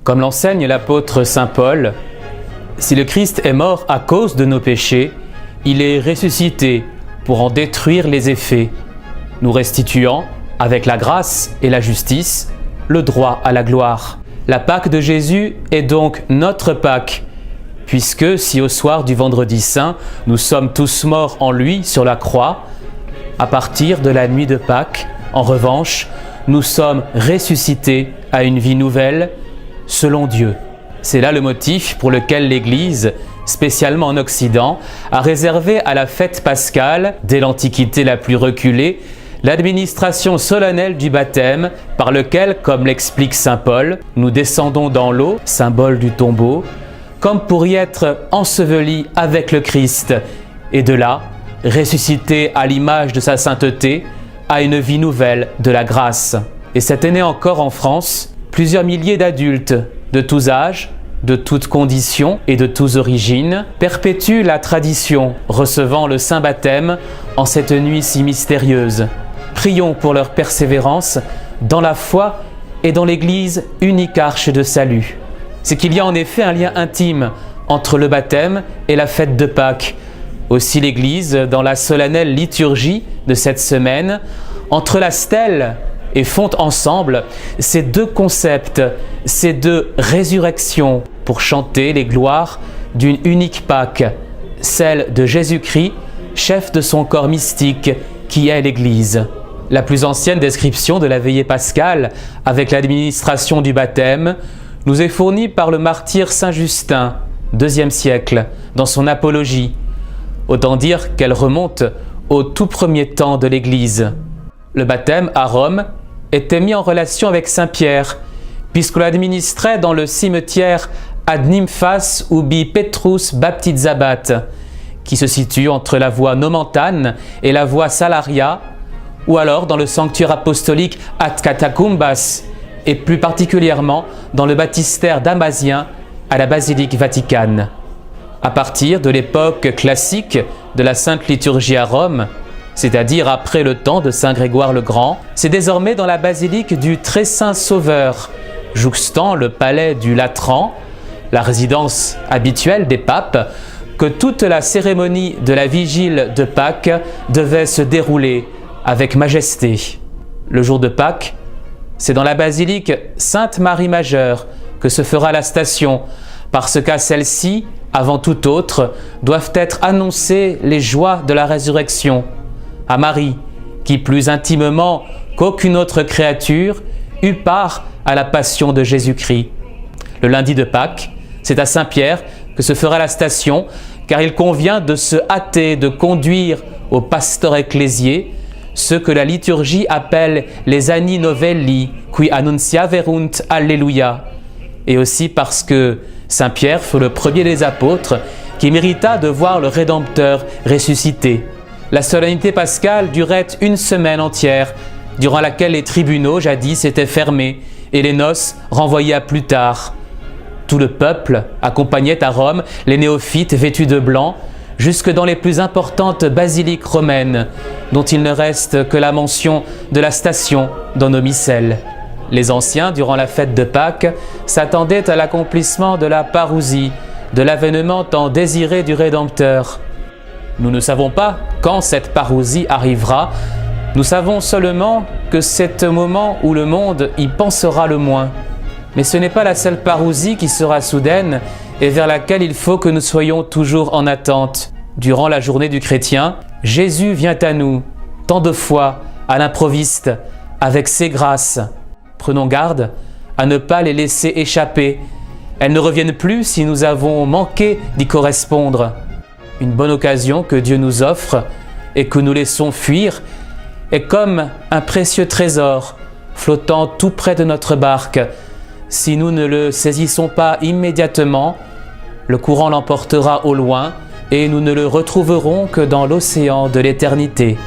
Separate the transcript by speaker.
Speaker 1: Comme l'enseigne l'apôtre saint Paul, si le Christ est mort à cause de nos péchés, il est ressuscité pour en détruire les effets, nous restituant, avec la grâce et la justice, le droit à la gloire. La Pâque de Jésus est donc notre Pâque, puisque si au soir du Vendredi Saint, nous sommes tous morts en lui sur la croix, à partir de la nuit de Pâques, en revanche, nous sommes ressuscités à une vie nouvelle, selon Dieu. C'est là le motif pour lequel l'Église, spécialement en Occident, a réservé à la fête pascale, dès l'Antiquité la plus reculée, l'administration solennelle du baptême, par lequel, comme l'explique saint Paul, nous descendons dans l'eau, symbole du tombeau, comme pour y être ensevelis avec le Christ, et de là, ressuscités à l'image de sa sainteté, à une vie nouvelle de la grâce. Et cette année encore en France, plusieurs milliers d'adultes, de tous âges, de toutes conditions et de toutes origines, perpétuent la tradition, recevant le saint baptême en cette nuit si mystérieuse. Prions pour leur persévérance dans la foi et dans l'Église, unique arche de salut. C'est qu'il y a en effet un lien intime entre le baptême et la fête de Pâques. Aussi l'Église, dans la solennelle liturgie de cette semaine, entre la stèle et font ensemble ces deux concepts, ces deux résurrections, pour chanter les gloires d'une unique Pâque, celle de Jésus-Christ, chef de son corps mystique, qui est l'Église. La plus ancienne description de la veillée pascale, avec l'administration du baptême, nous est fournie par le martyr Saint Justin, IIe siècle, dans son Apologie. Autant dire qu'elle remonte au tout premier temps de l'Église. Le baptême à Rome était mis en relation avec Saint Pierre, puisqu'on l'administrait dans le cimetière ad nymphas ubi Petrus baptizabat, qui se situe entre la voie Nomentane et la voie Salaria, ou alors dans le sanctuaire apostolique ad catacumbas, et plus particulièrement dans le baptistère damasien à la basilique Vaticane. À partir de l'époque classique de la Sainte Liturgie à Rome, c'est-à-dire après le temps de Saint Grégoire le Grand, c'est désormais dans la basilique du Très Saint Sauveur, jouxtant le palais du Latran, la résidence habituelle des papes, que toute la cérémonie de la vigile de Pâques devait se dérouler avec majesté. Le jour de Pâques, c'est dans la basilique Sainte-Marie Majeure que se fera la station, parce qu'à celle-ci, avant toute autre, doivent être annoncées les joies de la résurrection. À Marie, qui plus intimement qu'aucune autre créature, eut part à la passion de Jésus-Christ. Le lundi de Pâques, c'est à Saint-Pierre que se fera la station, car il convient de se hâter de conduire au pastor ecclésié ceux que la liturgie appelle les anni novelli, qui annunciaverunt Alleluia, et aussi parce que Saint Pierre fut le premier des apôtres qui mérita de voir le Rédempteur ressuscité. La solennité pascale durait une semaine entière, durant laquelle les tribunaux jadis étaient fermés et les noces renvoyées à plus tard. Tout le peuple accompagnait à Rome les néophytes vêtus de blanc, jusque dans les plus importantes basiliques romaines, dont il ne reste que la mention de la station dans nos missels. Les anciens, durant la fête de Pâques, s'attendaient à l'accomplissement de la parousie, de l'avènement tant désiré du Rédempteur. Nous ne savons pas quand cette parousie arrivera, nous savons seulement que c'est un moment où le monde y pensera le moins. Mais ce n'est pas la seule parousie qui sera soudaine et vers laquelle il faut que nous soyons toujours en attente. Durant la journée du chrétien, Jésus vient à nous, tant de fois, à l'improviste, avec ses grâces. Prenons garde à ne pas les laisser échapper. Elles ne reviennent plus si nous avons manqué d'y correspondre. Une bonne occasion que Dieu nous offre et que nous laissons fuir est comme un précieux trésor flottant tout près de notre barque. Si nous ne le saisissons pas immédiatement, le courant l'emportera au loin et nous ne le retrouverons que dans l'océan de l'éternité.